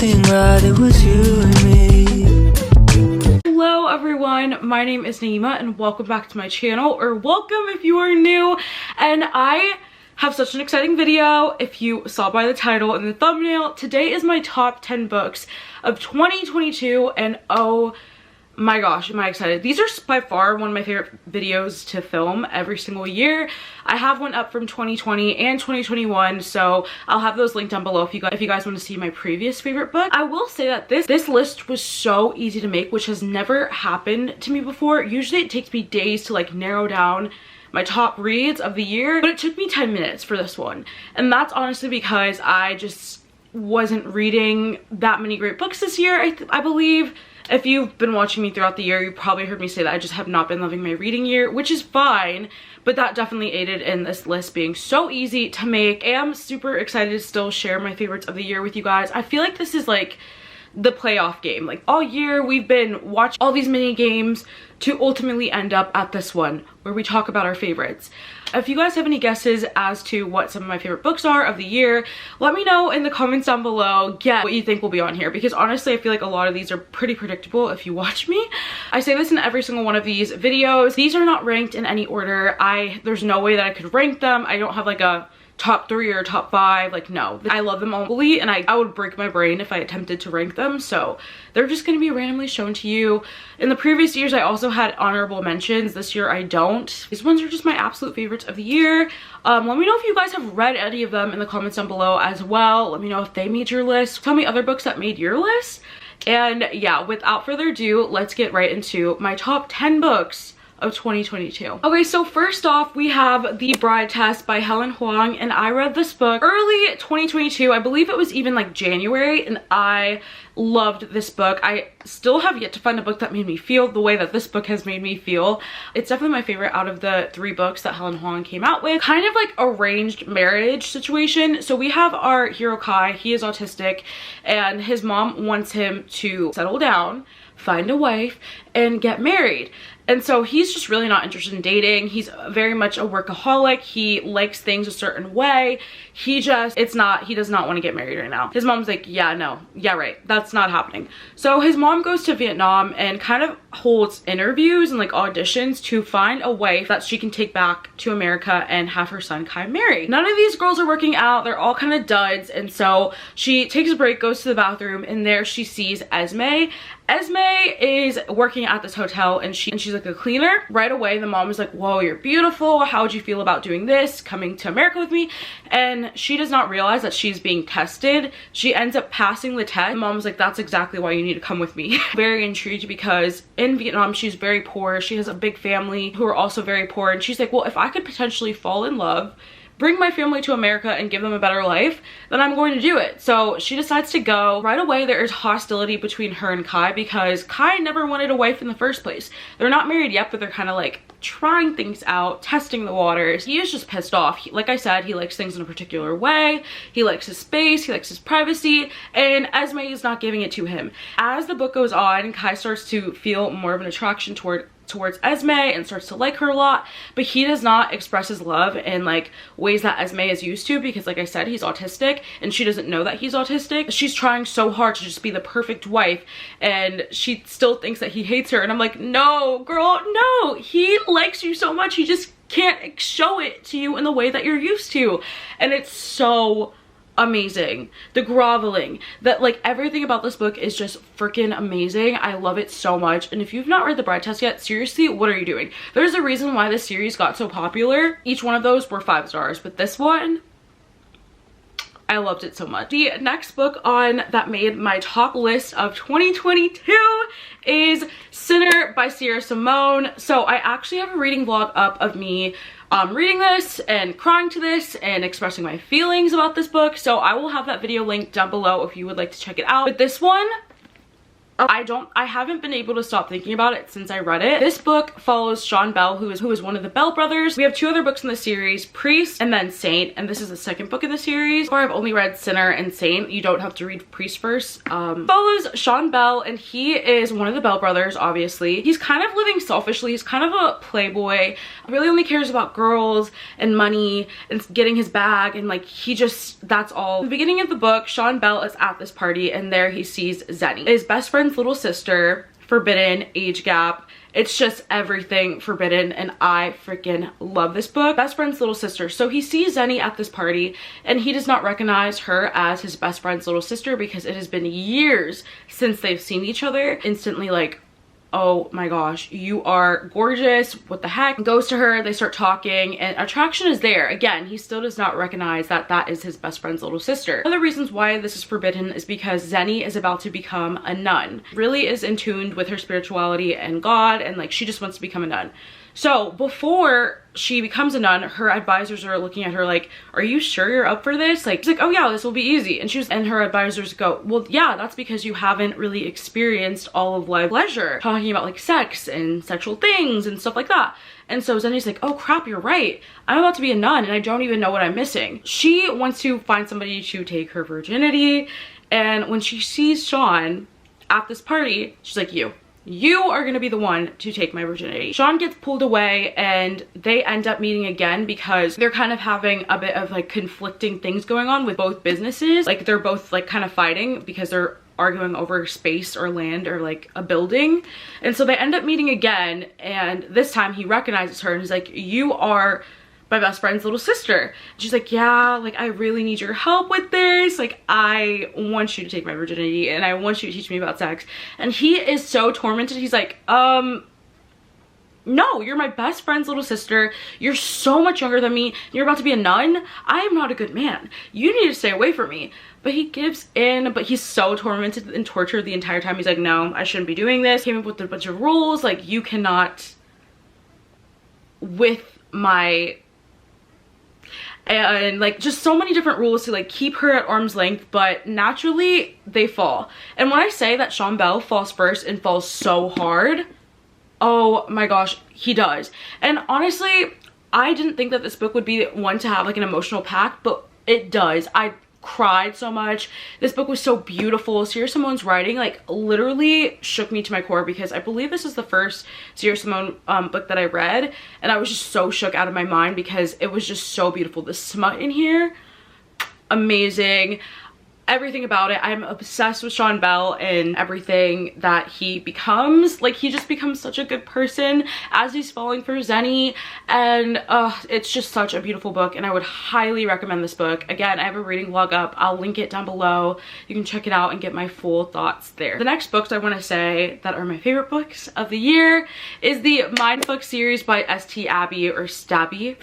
everything right, it was you and me. Hello everyone, my name is Nayeema and welcome back to my channel, or welcome if you are new. And I have such an exciting video. If you saw by the title and the thumbnail, today is my top 10 books of 2022, and oh my gosh, am I excited. These are by far one of my favorite videos to film every single year. I have one up from 2020 and 2021, so I'll have those linked down below if you guys want to see my previous favorite book. I will say that this list was so easy to make, which has never happened to me before. Usually it takes me days to like narrow down my top reads of the year, but it took me 10 minutes for this one. And that's honestly because I just wasn't reading that many great books this year, I believe. If you've been watching me throughout the year, you probably heard me say that I just have not been loving my reading year, which is fine, but that definitely aided in this list being so easy to make. I am super excited to still share my favorites of the year with you guys. I feel like this is like the playoff game. Like all year we've been watching all these mini games to ultimately end up at this one where we talk about our favorites. If you guys have any guesses as to what some of my favorite books are of the year, let me know in the comments down below. Get what you think will be on here, because honestly I feel like a lot of these are pretty predictable if you watch me. I say this in every single one of these videos. These are not ranked in any order. There's no way that I could rank them. I don't have like a top 3 or top 5, like no. I love them all equally, and I would break my brain if I attempted to rank them, so they're just going to be randomly shown to you. In the previous years I also had honorable mentions. This year I don't. These ones are just my absolute favorites of the year. Let me know if you guys have read any of them in the comments down below as well. Let me know if they made your list. Tell me other books that made your list. And yeah, without further ado, let's get right into my top 10 books of 2022. Okay, so first off we have The Bride Test by Helen Hoang, and I read this book early 2022. I believe it was even like January, and I loved this book. I still have yet to find a book that made me feel the way that this book has made me feel. It's definitely my favorite out of the 3 books that Helen Hoang came out with. Kind of like arranged marriage situation. So we have our hero Kai. He is autistic and his mom wants him to settle down, find a wife, and get married. And so he's just really not interested in dating. He's very much a workaholic. He likes things a certain way. He does not want to get married right now. His mom's like, yeah, no, yeah, right, that's not happening. So his mom goes to Vietnam and kind of holds interviews and like auditions to find a wife that she can take back to America and have her son Kai marry. None of these girls are working out. They're all kind of duds. And so she takes a break, goes to the bathroom, and there she sees 𝓬𝓦. 𝓬𝓦 is working at this hotel, and she's like a cleaner. Right away the mom is like, whoa, you're beautiful, how would you feel about doing this, coming to America with me? And she does not realize that she's being tested. She ends up passing the test. The mom was like, that's exactly why you need to come with me. Very intrigued, because in Vietnam she's very poor. She has a big family who are also very poor, and she's like, well, if I could potentially fall in love, bring my family to America and give them a better life, then I'm going to do it. So she decides to go. Right away there is hostility between her and Kai, because Kai never wanted a wife in the first place. They're not married yet, but they're kind of like trying things out, testing the waters. He is just pissed off. Like I said, he likes things in a particular way. He likes his space, he likes his privacy, and 𝓬𝓦 is not giving it to him. As the book goes on, Kai starts to feel more of an attraction towards 𝓬𝓦 and starts to like her a lot, but he does not express his love in like ways that 𝓬𝓦 is used to, because like I said, he's autistic and she doesn't know that he's autistic. She's trying so hard to just be the perfect wife, and she still thinks that he hates her, and I'm like, no girl, no, he likes you so much, he just can't show it to you in the way that you're used to. And it's so amazing. The groveling, that like everything about this book is just freaking amazing. I love it so much. And if you've not read The Bride Test yet, seriously, what are you doing? There's a reason why this series got so popular. Each one of those were 5 stars, but this one, I loved it so much. The next book on that made my top list of 2022 is 𝓶𝓮𝓭𝓲𝓪 by Sierra Simone. So I actually have a reading vlog up of me reading this and crying to this and expressing my feelings about this book, so I will have that video linked down below if you would like to check it out. But this one, I haven't been able to stop thinking about it since I read it. This book follows Sean Bell, who is one of the Bell brothers. We have 2 other books in the series, Priest and then Saint, and this is the 2nd book in the series. So I've only read Sinner and Saint. You don't have to read Priest first. Follows Sean Bell, and he is one of the Bell brothers, obviously. He's kind of living selfishly. He's kind of a playboy, really only cares about girls and money and getting his bag, and like that's all. At the beginning of the book, Sean Bell is at this party, and there he sees 𝓬𝓤, his best friend's little sister, forbidden, age gap. It's just everything forbidden, and I freaking love this book. Best friend's little sister. So he sees 𝓬𝓤 at this party, and he does not recognize her as his best friend's little sister because it has been years since they've seen each other. Instantly like, oh my gosh, you are gorgeous, what the heck. Goes to her, they start talking, and attraction is there. Again, he still does not recognize that that is his best friend's little sister. One of the reasons why this is forbidden is because 𝓬𝓤 is about to become a nun. Really is in tune with her spirituality and God, and like she just wants to become a nun. So before she becomes a nun, her advisors are looking at her like, are you sure you're up for this? Like, she's like, oh yeah, this will be easy. And her advisors go, well, yeah, that's because you haven't really experienced all of life pleasure, talking about like sex and sexual things and stuff like that. And so 𝓬𝓤's like, oh crap, you're right. I'm about to be a nun and I don't even know what I'm missing. She wants to find somebody to take her virginity. And when she sees Sean at this party, she's like, you are gonna be the one to take my virginity. Sean gets pulled away, and they end up meeting again because they're kind of having a bit of like conflicting things going on with both businesses. Like they're both like kind of fighting because they're arguing over space or land or like a building. And so they end up meeting again, and this time he recognizes her and he's like, you are my best friend's little sister. She's like, yeah, like I really need your help with this. Like I want you to take my virginity and I want you to teach me about sex. And he is so tormented. He's like, no, you're my best friend's little sister. You're so much younger than me. You're about to be a nun. I am not a good man. You need to stay away from me. But he gives in, but he's so tormented and tortured the entire time. He's like, no, I shouldn't be doing this. Came up with a bunch of rules. Like you cannot, with my, and like just so many different rules to like keep her at arm's length, but naturally they fall. And when I say that Sean Bell falls first and falls so hard, oh my gosh, he does. And honestly, I didn't think that this book would be one to have like an emotional pack, but it does. I cried so much. This book was so beautiful. Sierra Simone's writing like literally shook me to my core, because I believe this is the first Sierra Simone book that I read, and I was just so shook out of my mind because it was just so beautiful. The smut in here, amazing. Everything about it. I'm obsessed with Sean Bell and everything that he becomes. Like he just becomes such a good person as he's falling for 𝓬𝓤, and it's just such a beautiful book, and I would highly recommend this book. Again, I have a reading vlog up. I'll link it down below. You can check it out and get my full thoughts there. The next books I want to say that are my favorite books of the year is the Mindfuck series by St. Abby or Stabby.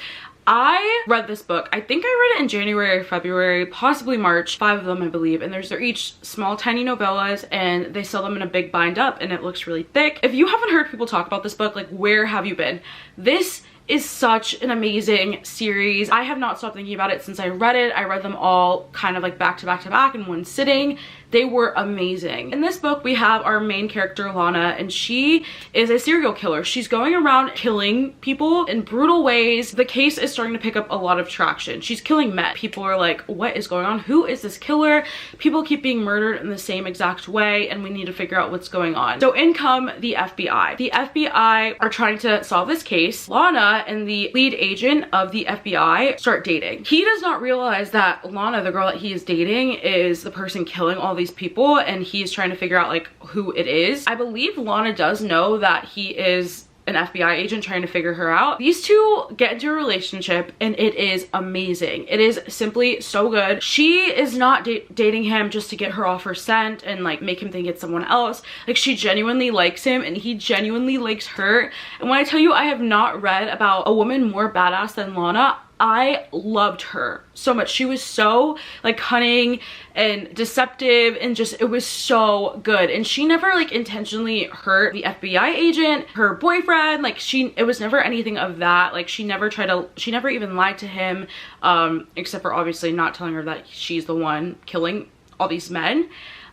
I read this book, I think I read it in January or February, possibly March, 5 of them I believe, and they're each small tiny novellas, and they sell them in a big bind up, and it looks really thick. If you haven't heard people talk about this book, like where have you been? This is such an amazing series. I have not stopped thinking about it since I read it. I read them all kind of like back to back to back in one sitting. They were amazing. In this book, we have our main character, 𝓲𝓸, and she is a serial killer. She's going around killing people in brutal ways. The case is starting to pick up a lot of traction. She's killing men. People are like, what is going on? Who is this killer? People keep being murdered in the same exact way, and we need to figure out what's going on. So in come the FBI. The FBI are trying to solve this case. 𝓲𝓸 and the lead agent of the FBI start dating. He does not realize that 𝓲𝓸, the girl that he is dating, is the person killing all these people, and he's trying to figure out like who it is. I believe 𝓲𝓸 does know that he is an FBI agent trying to figure her out. These two get into a relationship, and it is amazing. It is simply so good. She is not dating him just to get her off her scent and like make him think it's someone else. Like she genuinely likes him, and he genuinely likes her. And when I tell you I have not read about a woman more badass than 𝓲𝓸, I loved her so much. She was so like cunning and deceptive, and just it was so good. And she never like intentionally hurt the FBI agent, her boyfriend. Like it was never anything of that. Like she never even lied to him, except for obviously not telling her that she's the one killing all these men.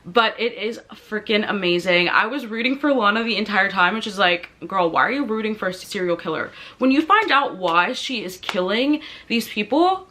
but it is freaking amazing. I was rooting for Lana the entire time, which is like, girl, why are you rooting for a serial killer? When you find out why she is killing these people,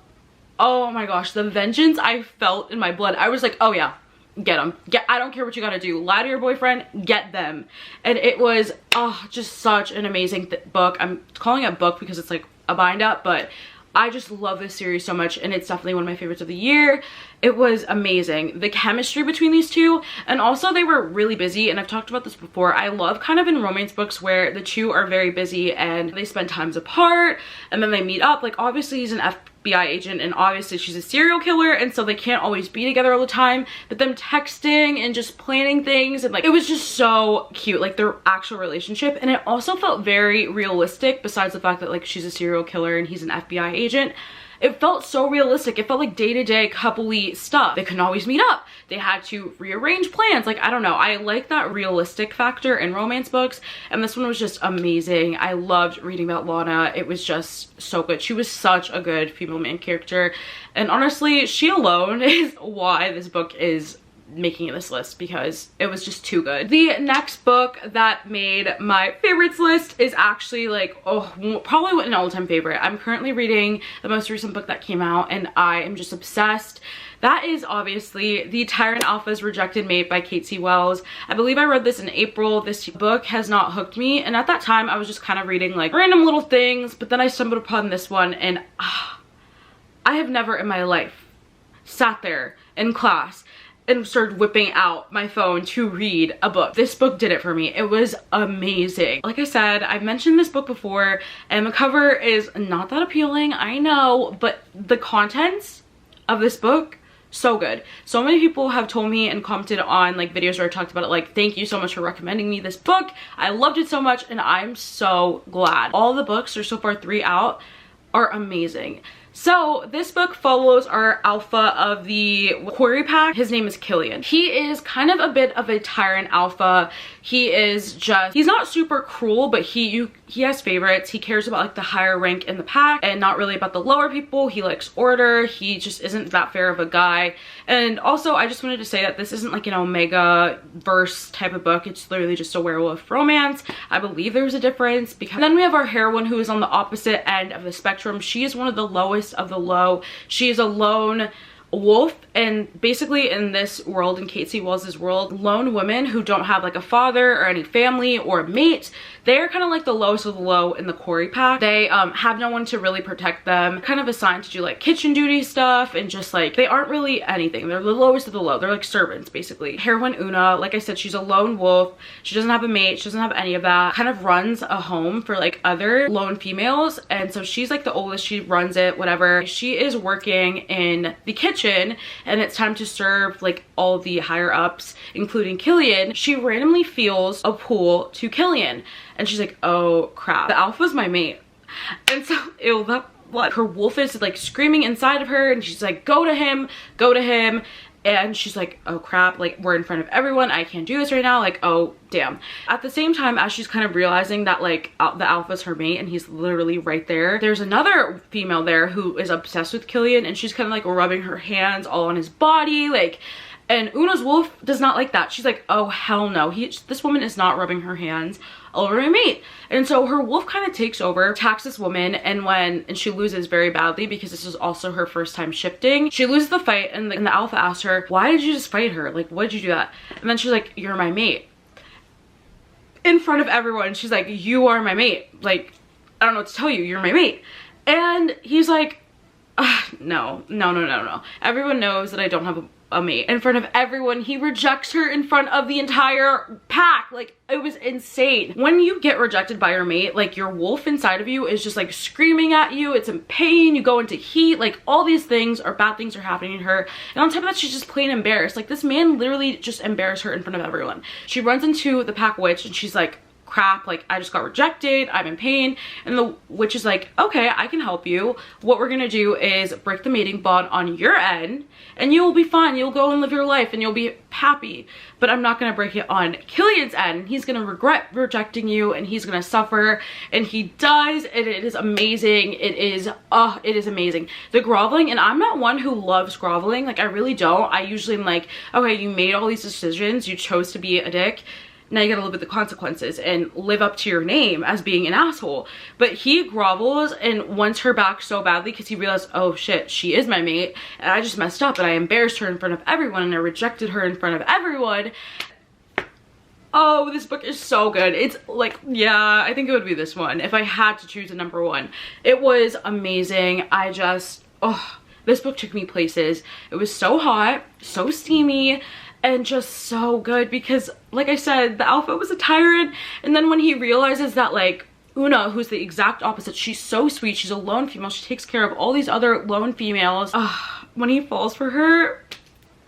oh my gosh, the vengeance I felt in my blood. I was like, oh yeah, get them. I don't care what you gotta do. Lie to your boyfriend, get them. And it was, oh, just such an amazing book. I'm calling it book because it's like a bind up, but I just love this series so much, and it's definitely one of my favorites of the year. It was amazing. The chemistry between these two, and also they were really busy, and I've talked about this before. I love kind of in romance books where the two are very busy and they spend times apart and then they meet up. Like obviously he's an FBI agent and obviously she's a serial killer, and so they can't always be together all the time, but them texting and just planning things, and like it was just so cute, like their actual relationship. And it also felt very realistic, besides the fact that like she's a serial killer and he's an FBI agent. It felt so realistic. It felt like day-to-day couple-y stuff. They couldn't always meet up. They had to rearrange plans. Like, I don't know. I like that realistic factor in romance books. And this one was just amazing. I loved reading about Lana. It was just so good. She was such a good female main character. And honestly, she alone is why this book is making this list, because it was just too good. The next book that made my favorites list is actually like, oh, probably an all-time favorite. I'm currently reading the most recent book that came out and I am just obsessed. That is obviously The Tyrant Alpha's Rejected Mate by Kate C. Wells. I believe I read this in April. This book has not hooked me, and at that time I was just kind of reading like random little things, but then I stumbled upon this one, and I have never in my life sat there in class and started whipping out my phone to read a book. This book did it for me. It was amazing. Like I said, I've mentioned this book before, and the cover is not that appealing, I know, but the contents of this book, so good. So many people have told me and commented on like videos where I talked about it, like, thank you so much for recommending me this book. I loved it so much, and I'm so glad. All the books, there's so far 3 out, are amazing. So this book follows our alpha of the Quarry Pack. His name is Killian. He is kind of a bit of a tyrant alpha. He is just, he's not super cruel, but he has favorites. He cares about like the higher rank in the pack and not really about the lower people. He likes order. He just isn't that fair of a guy. And also, I just wanted to say that this isn't like an Omega verse type of book. It's literally just a werewolf romance. I believe there's a difference, because and then we have our heroine, who is on the opposite end of the spectrum. She is one of the lowest of the low. She is a lone wolf, and basically in this world, in Kate C. Wells' world, lone women who don't have like a father or any family or a mate, they're kind of like the lowest of the low in the Quarry Pack. They have no one to really protect them, kind of assigned to do like kitchen duty stuff, and just like they aren't really anything. They're the lowest of the low. They're like servants basically. Heroine Una, like I said, she's a lone wolf. She doesn't have a mate. She doesn't have any of that. Kind of runs a home for like other lone females, and so she's like the oldest. She runs it, whatever. She is working in the kitchen, and it's time to serve like all the higher ups, including Killian. She randomly feels a pull to Killian, and she's like, oh crap, the alpha's my mate. And so ew, that what her wolf is like screaming inside of her, and she's like, go to him, go to him. And she's like, oh crap, like we're in front of everyone, I can't do this right now, like oh damn. At the same time, as she's kind of realizing that like the alpha's her mate and he's literally right there, there's another female there who is obsessed with Killian, and she's kind of like rubbing her hands all on his body, like, and Una's wolf does not like that. She's like, oh hell no, this woman is not rubbing her hands all over my mate. And so her wolf kind of takes over, attacks this woman, and she loses very badly, because this is also her first time shifting. She loses the fight, and the alpha asks her, why did you just fight her? Like, why did you do that? And then she's like, you're my mate. In front of everyone, she's like, you are my mate. Like, I don't know what to tell you, you're my mate. And he's like, no. Everyone knows that I don't have a mate. In front of everyone, he rejects her in front of the entire pack. Like, it was insane. When you get rejected by your mate, like your wolf inside of you is just like screaming at you. It's in pain. You go into heat. Like all these things or bad things are happening to her. And on top of that, she's just plain embarrassed. Like this man literally just embarrassed her in front of everyone. She runs into the pack witch, and she's like, crap, like I just got rejected, I'm in pain. And the witch is like, okay, I can help you. What we're gonna do is break the mating bond on your end and you will be fine. You'll go and live your life and you'll be happy. But I'm not gonna break it on Killian's end. He's gonna regret rejecting you and he's gonna suffer, and he does, and it is amazing. It is amazing. The groveling, and I'm not one who loves groveling, like I really don't. I usually am like, okay, you made all these decisions, you chose to be a dick, now you gotta live with the consequences and live up to your name as being an asshole. But he grovels and wants her back so badly because he realized, oh shit, she is my mate and I just messed up and I embarrassed her in front of everyone and I rejected her in front of everyone. Oh, this book is so good. It's like, yeah, I think it would be this one if I had to choose a number one. It was amazing. I just, oh, this book took me places. It was so hot, so steamy, and just so good because, like I said, the alpha was a tyrant, and then when he realizes that, like, Una, who's the exact opposite, she's so sweet, she's a lone female, she takes care of all these other lone females. When he falls for her,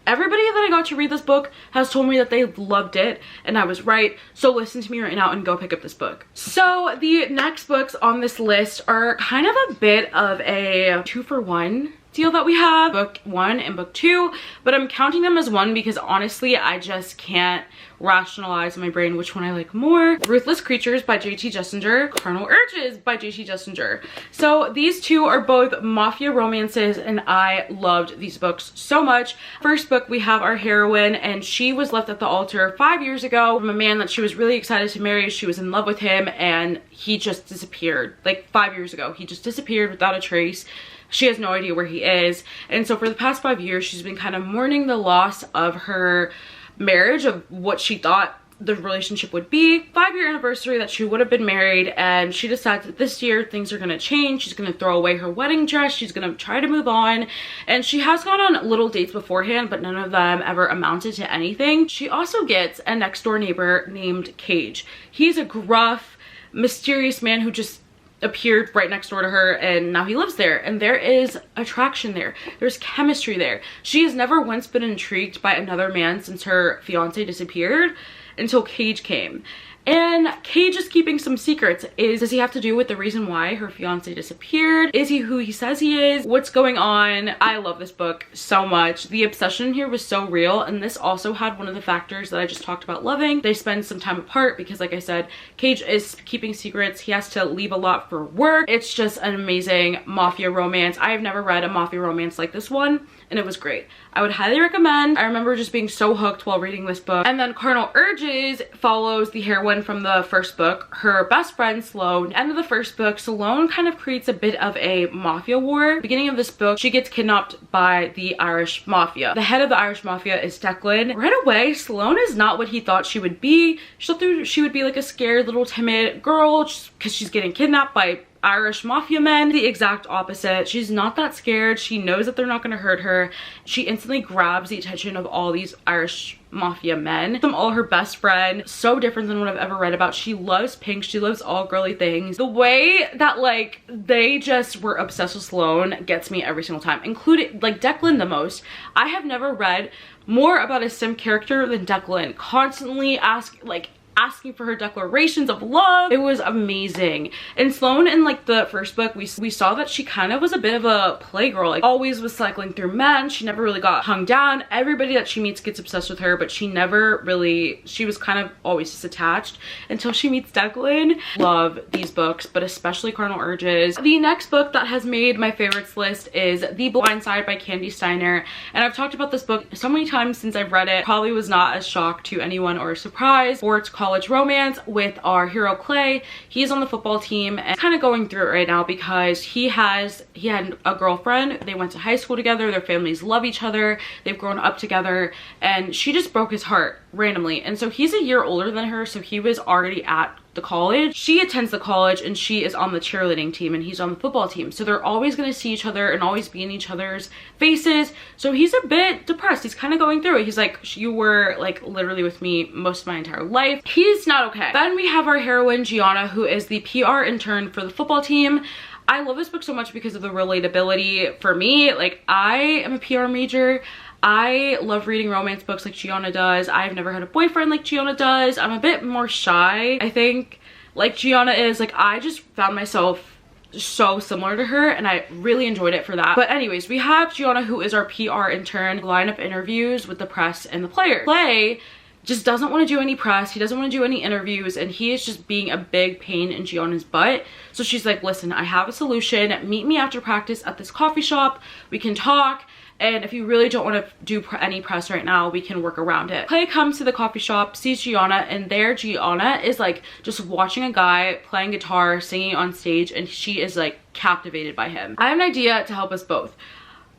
everybody that I got to read this book has told me that they loved it, and I was right. So listen to me right now and go pick up this book. So the next books on this list are kind of a bit of a 2-for-1 deal that we have, book 1 and book 2, but I'm counting them as one because honestly I just can't rationalize in my brain which one I like more. Ruthless Creatures by J.T. Jessenger, Carnal Urges by J.T. Jessenger. So these two are both mafia romances and I loved these books so much. First book, we have our heroine, and she was left at the altar 5 years ago from a man that she was really excited to marry. She was in love with him and he just disappeared. Like 5 years ago, he just disappeared without a trace. She has no idea where he is, and so for the past 5 years she's been kind of mourning the loss of her marriage, of what she thought the relationship would be. 5-year anniversary that she would have been married, and she decides that this year things are going to change. She's going to throw away her wedding dress, she's going to try to move on, and she has gone on little dates beforehand, but none of them ever amounted to anything. She also gets a next door neighbor named Cage. He's a gruff, mysterious man who just appeared right next door to her, and now he lives there, and there is attraction there, there's chemistry there. She has never once been intrigued by another man since her fiance disappeared until Cage came. And Cage is keeping some secrets. Does he have to do with the reason why her fiance disappeared? Is he who he says he is? What's going on? I love this book so much. The obsession here was so real, and this also had one of the factors that I just talked about loving. They spend some time apart because, like I said, Cage is keeping secrets. He has to leave a lot for work. It's just an amazing mafia romance. I have never read a mafia romance like this one, and it was great. I would highly recommend. I remember just being so hooked while reading this book. And then Carnal Urges follows the heroine from the first book, her best friend Sloane. End of the first book, Sloane kind of creates a bit of a mafia war. Beginning of this book, she gets kidnapped by the Irish Mafia. The head of the Irish Mafia is Declan. Right away, Sloane is not what he thought she would be. She thought she would be like a scared little timid girl just because she's getting kidnapped by Irish mafia men. The exact opposite. She's not that scared. She knows that they're not going to hurt her. She instantly grabs the attention of all these Irish mafia men. Them all her best friend. So different than what I've ever read about. She loves pink. She loves all girly things. The way that like they just were obsessed with Sloane gets me every single time, including like Declan the most. I have never read more about a sim character than Declan. Constantly asking for her declarations of love. It was amazing. And Sloane, in like the first book, we saw that she kind of was a bit of a playgirl, like always was cycling through men. She never really got hung down. Everybody that she meets gets obsessed with her, but she was kind of always just attached until she meets Declan. Love these books, but especially Carnal Urges. The next book that has made my favorites list is The Blind Side by Candy Steiner, and I've talked about this book so many times since I've read it. Probably was not a shock to anyone or a surprise. For its college romance with our hero Clay. He's on the football team and kind of going through it right now because he had a girlfriend. They went to high school together. Their families love each other. They've grown up together, and she just broke his heart randomly. And so he's a year older than her, so he was already at the college. She attends the college and she is on the cheerleading team and he's on the football team, so they're always going to see each other and always be in each other's faces. So he's a bit depressed. He's kind of going through it. He's like, you were like literally with me most of my entire life. He's not okay. Then we have our heroine Gianna, who is the PR intern for the football team. I love this book so much because of the relatability for me. Like, I am a PR major. I love reading romance books like Gianna does. I've never had a boyfriend like Gianna does. I'm a bit more shy, I think. like 𝓬𝓸𝓬 is. Like, I just found myself so similar to her, and I really enjoyed it for that. But anyways, we have 𝓬𝓸𝓬, who is our PR intern, line up interviews with the press and the players. Clay just doesn't want to do any press, he doesn't want to do any interviews, and he is just being a big pain in 𝓬𝓸𝓬's butt. So she's like, listen, I have a solution, meet me after practice at this coffee shop, we can talk, and if you really don't want to do any press right now, we can work around it. Clay comes to the coffee shop, sees 𝓬𝓸𝓬, and there 𝓬𝓸𝓬 is like just watching a guy playing guitar, singing on stage, and she is like captivated by him. I have an idea to help us both.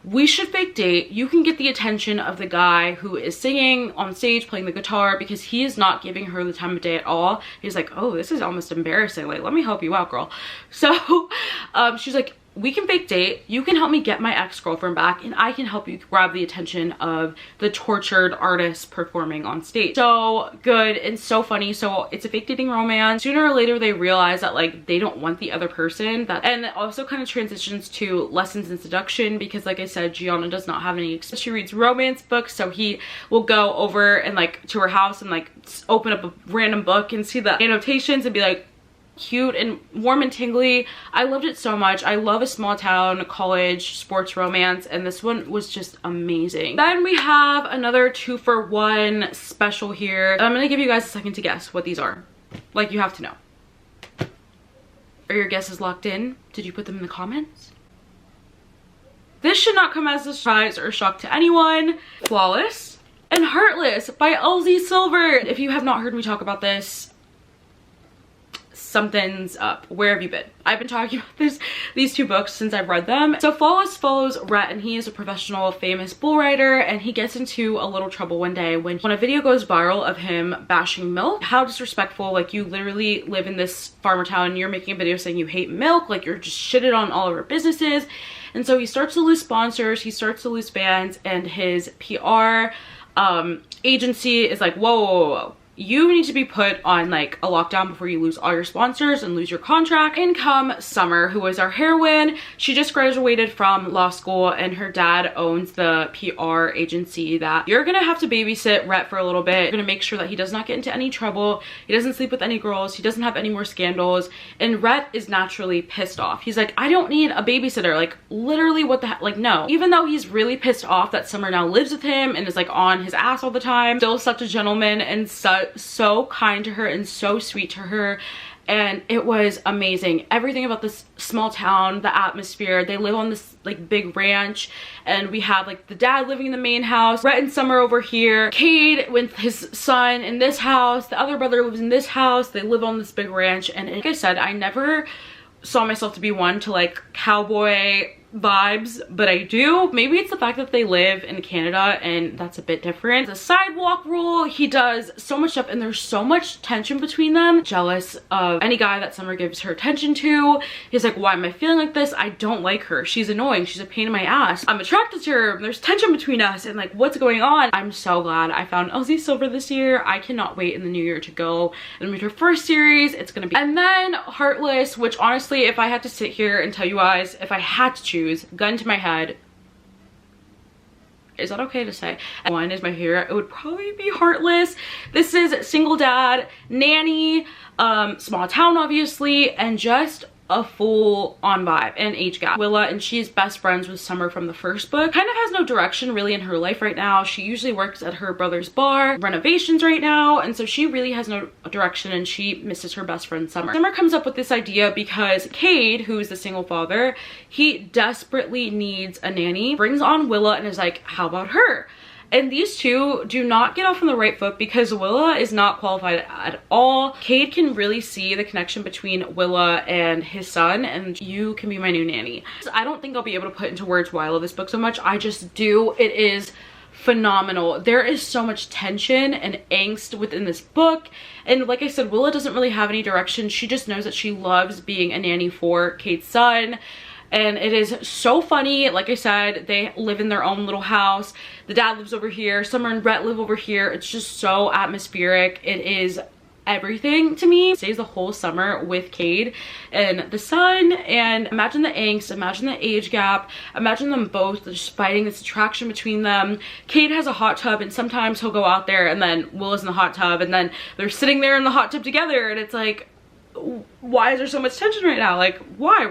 We should fake date. You can get the attention of the guy who is singing on stage, playing the guitar, because he is not giving her the time of day at all. He's like, oh, this is almost embarrassing. Like, let me help you out, girl. So she's like, we can fake date, you can help me get my ex-girlfriend back, and I can help you grab the attention of the tortured artist performing on stage. So good and so funny. So it's a fake dating romance. Sooner or later they realize that like they don't want the other person, and it also kind of transitions to lessons in seduction, because like I said, 𝓬𝓸𝓬 does not have any experience. She reads romance books, so he will go over and like to her house and like open up a random book and see the annotations and be like, cute and warm and tingly. I loved it so much. I love a small town college sports romance, and this one was just amazing. Then we have another 2-for-1 special here. I'm gonna give you guys a second to guess what these are. Like, you have to know. Are your guesses locked in? Did you put them in the comments? This should not come as a surprise or shock to anyone. Flawless and Heartless by 𝓼𝓸𝓬𝓪. If you have not heard me talk about this, something's up. Where have you been? I've been talking about these two books since I've read them. So Flawless follows Rhett, and he is a professional famous bull rider, and he gets into a little trouble one day when a video goes viral of him bashing milk. How disrespectful. Like, you literally live in this farmer town and you're making a video saying you hate milk, like you're just shitted on all of our businesses. And so he starts to lose sponsors, he starts to lose fans, and his PR agency is like, whoa, whoa, whoa. You need to be put on like a lockdown before you lose all your sponsors and lose your contract. In comes Summer, who is our heroine. She just graduated from law school, and her dad owns the PR agency that you're gonna have to babysit Rhett for a little bit. You're gonna make sure that he does not get into any trouble, he doesn't sleep with any girls, he doesn't have any more scandals. And Rhett is naturally pissed off. He's like, I don't need a babysitter. Like, literally, what the heck? Like, no. Even though he's really pissed off that Summer now lives with him and is like on his ass all the time, still such a gentleman and so kind to her and so sweet to her. And it was amazing. Everything about this small town, the atmosphere. They live on this like big ranch, and we have like the dad living in the main house, Rhett and Summer over here, Cade with his son in this house, the other brother lives in this house. They live on this big ranch. And like I said, I never saw myself to be one to like cowboy vibes, but I do. Maybe it's the fact that they live in Canada and that's a bit different. The sidewalk rule, he does so much stuff, and there's so much tension between them. Jealous of any guy that Summer gives her attention to. He's like, why am I feeling like this? I don't like her. She's annoying. She's a pain in my ass. I'm attracted to her. There's tension between us, and like, what's going on? I'm so glad I found 𝓼𝓸𝓬𝓪 this year. I cannot wait in the new year to go and read her first series. It's gonna be. And then Heartless, which honestly, if I had to sit here and tell you guys, if I had to choose, gun to my head, is that okay to say, one is my favorite, it would probably be Heartless. This is single dad, nanny, small town obviously, and just a full on vibe and age gap. Willa, and she's best friends with Summer from the first book, kind of has no direction really in her life right now. She usually works at her brother's bar, renovations right now, and so she really has no direction, and she misses her best friend Summer. Summer comes up with this idea because Cade, who is the single father, he desperately needs a nanny, brings on Willa and is like, how about her? And these two do not get off on the right foot because Willa is not qualified at all. Cade can really see the connection between Willa and his son, and you can be my new nanny. I don't think I'll be able to put into words why I love this book so much. I just do. It is phenomenal. There is so much tension and angst within this book, and like I said, Willa doesn't really have any direction. She just knows that she loves being a nanny for Cade's son. And it is so funny. Like I said, they live in their own little house. The dad lives over here. Summer and Rhett live over here. It's just so atmospheric. It is everything to me. Stays the whole summer with Cade and the son, and imagine the angst, imagine the age gap, imagine them both just fighting this attraction between them. Cade has a hot tub, and sometimes he'll go out there and then Willa's in the hot tub, and then they're sitting there in the hot tub together, and it's like, why is there so much tension right now? Like, why?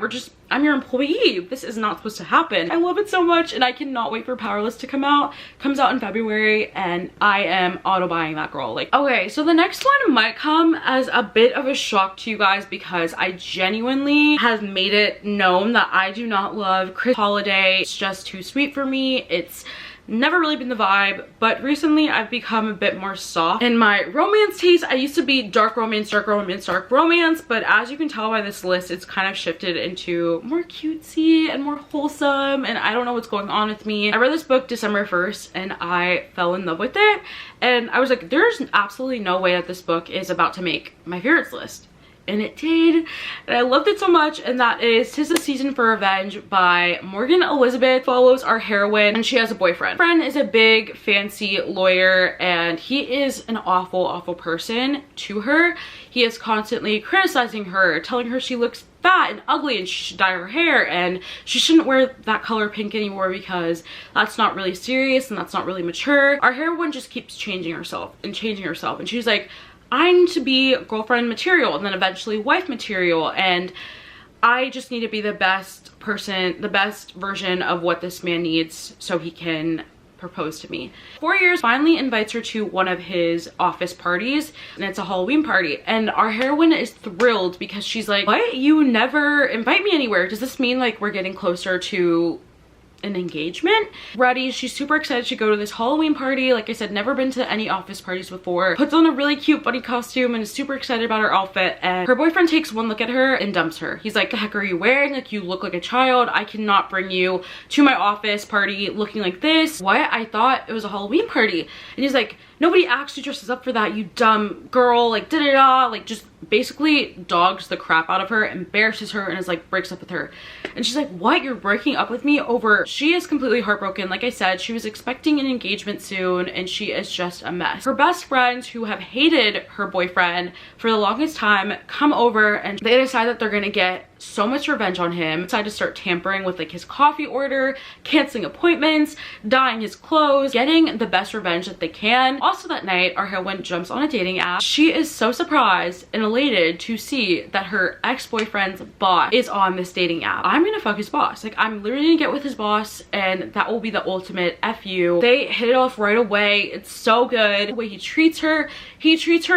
I'm your employee. This is not supposed to happen. I love it so much, and I cannot wait for Powerless to come out. Comes out in February, and I am auto buying that girl. Like, okay, so the next one might come as a bit of a shock to you guys because I genuinely have made it known that I do not love Chris Holiday. It's just too sweet for me. It's never really been the vibe, but recently I've become a bit more soft in my romance taste. I used to be dark romance, dark romance, dark romance, but as you can tell by this list, it's kind of shifted into more cutesy and more wholesome, and I don't know what's going on with me. I read this book December 1st and I fell in love with it, and I was like, there's absolutely no way that this book is about to make my favorites list. And it did, and I loved it so much, and that is "'Tis the Season for Revenge" by Morgan Elizabeth. Follows our heroine, and she has a boyfriend. Friend is a big fancy lawyer, and he is an awful person to her. He is constantly criticizing her, telling her she looks fat and ugly and she should dye her hair and she shouldn't wear that color pink anymore because that's not really serious and that's not really mature. Our heroine just keeps changing herself, and she's like, I need to be girlfriend material and then eventually wife material, and I just need to be the best person, the best version of what this man needs so he can propose to me. 4 years finally invites her to one of his office parties, and it's a Halloween party, and our heroine is thrilled because she's like, what? You never invite me anywhere. Does this mean like we're getting closer to an engagement? Ready, she's super excited to go to this Halloween party. Like I said, never been to any office parties before. Puts on a really cute bunny costume and is super excited about her outfit, and her boyfriend takes one look at her and dumps her. He's like, the heck are you wearing? Like, you look like a child. I cannot bring you to my office party looking like this. What? I thought it was a Halloween party. And he's like, nobody actually dresses up for that, you dumb girl, like da-da-da, like just basically dogs the crap out of her, embarrasses her, and is like, breaks up with her. And she's like, what? You're breaking up with me over? She is completely heartbroken. Like I said, she was expecting an engagement soon, and she is just a mess. Her best friends, who have hated her boyfriend for the longest time, come over and they decide that they're gonna get so much revenge on him. Decide to start tampering with like his coffee order, canceling appointments, dyeing his clothes, getting the best revenge that they can. Also that night, our heroine jumps on a dating app. She is so surprised and elated to see that her ex-boyfriend's boss is on this dating app. I'm gonna fuck his boss. Like, I'm literally gonna get with his boss, and that will be the ultimate F you. They hit it off right away. It's so good. The way he treats her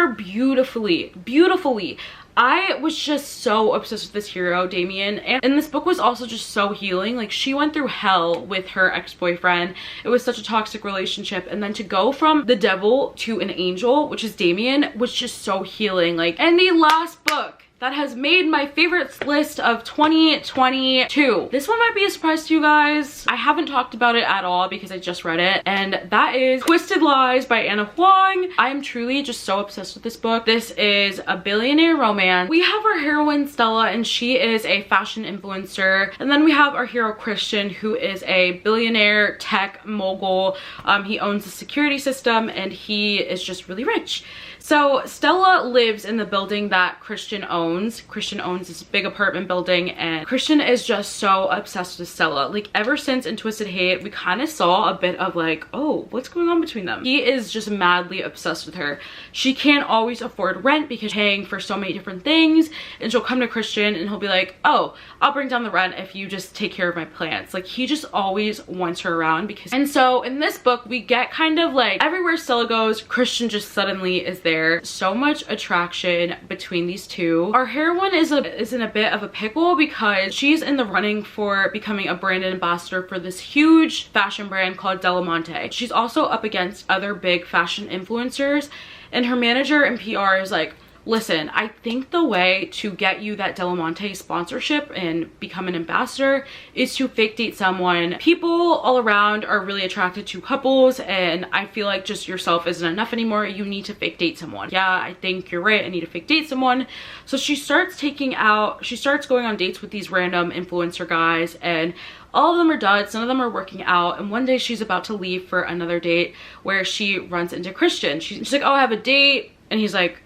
beautifully. I was just so obsessed with this hero, Damien, and this book was also just so healing. Like, she went through hell with her ex-boyfriend. It was such a toxic relationship, and then to go from the devil to an angel, which is Damien, was just so healing. Like, and the last book that has made my favorites list of 2022. This one might be a surprise to you guys. I haven't talked about it at all because I just read it, and that is Twisted Lies by Anna Huang. I am truly just so obsessed with this book. This is a billionaire romance. We have our heroine Stella, and she is a fashion influencer, and then we have our hero Christian, who is a billionaire tech mogul. He owns a security system, and he is just really rich. So Stella lives in the building that Christian owns. Christian owns this big apartment building, and Christian is just so obsessed with Stella. Like, ever since in Twisted Hate, we kind of saw a bit of like, oh, what's going on between them? He is just madly obsessed with her. She can't always afford rent because she's paying for so many different things, and she'll come to Christian and he'll be like, oh, I'll bring down the rent if you just take care of my plants. Like, he just always wants her around because, and so in this book we get kind of like, everywhere Stella goes, Christian just suddenly is there. So much attraction between these two. Our heroine is in a bit of a pickle because she's in the running for becoming a brand ambassador for this huge fashion brand called 𝓲𝓸𝓬𝓬𝓪. She's also up against other big fashion influencers, and her manager in PR is like, listen, I think the way to get you that 𝓲𝓸𝓬𝓬𝓪 sponsorship and become an ambassador is to fake date someone. People all around are really attracted to couples, and I feel like just yourself isn't enough anymore. You need to fake date someone. Yeah, I think you're right. I need to fake date someone. So she starts going on dates with these random influencer guys, and all of them are duds. None of them are working out. And one day she's about to leave for another date where she runs into Christian. She's like, oh, I have a date. And he's like,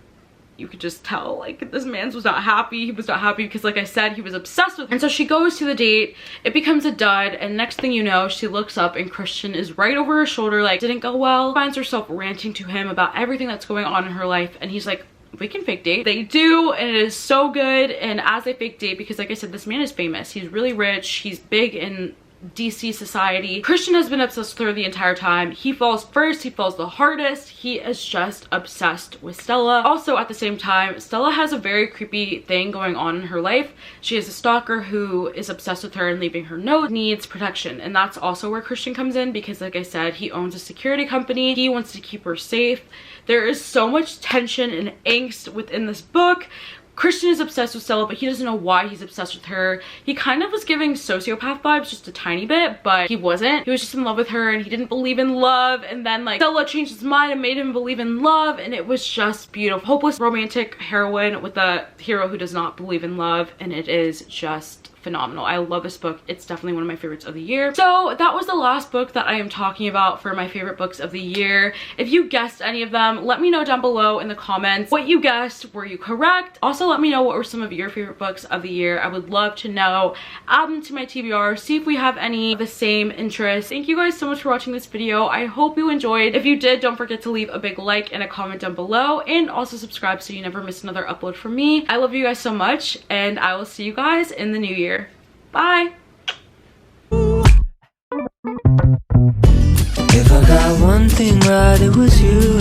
you could just tell, like, this man was not happy. He was not happy because, like I said, he was obsessed with her. And so she goes to the date, it becomes a dud, and next thing you know, she looks up and Christian is right over her shoulder, like, didn't go well. Finds herself ranting to him about everything that's going on in her life, and he's like, we can fake date. They do, and it is so good. And as they fake date, because like I said, this man is famous. He's really rich. He's big in DC society. Christian has been obsessed with her the entire time. He falls first, he falls the hardest. He is just obsessed with Stella. Also at the same time, Stella has a very creepy thing going on in her life. She has a stalker who is obsessed with her and leaving her note, needs protection. And that's also where Christian comes in, because like I said, he owns a security company. He wants to keep her safe. There is so much tension and angst within this book. Christian is obsessed with Stella, but he doesn't know why he's obsessed with her. He kind of was giving sociopath vibes just a tiny bit, but he wasn't. He was just in love with her and he didn't believe in love. And then like Stella changed his mind and made him believe in love, and it was just beautiful. Hopeless romantic heroine with a hero who does not believe in love, and it is just phenomenal. I love this book. It's definitely one of my favorites of the year. So that was the last book that I am talking about for my favorite books of the year. If you guessed any of them, let me know down below in the comments what you guessed. Were you correct? Also, let me know what were some of your favorite books of the year. I would love to know. Add them to my TBR, see if we have any of the same interests. Thank you guys so much for watching this video. I hope you enjoyed. If you did, don't forget to leave a big like and a comment down below, and also subscribe so you never miss another upload from me. I love you guys so much, and I will see you guys in the new year. Bye. If I got one thing right, it was you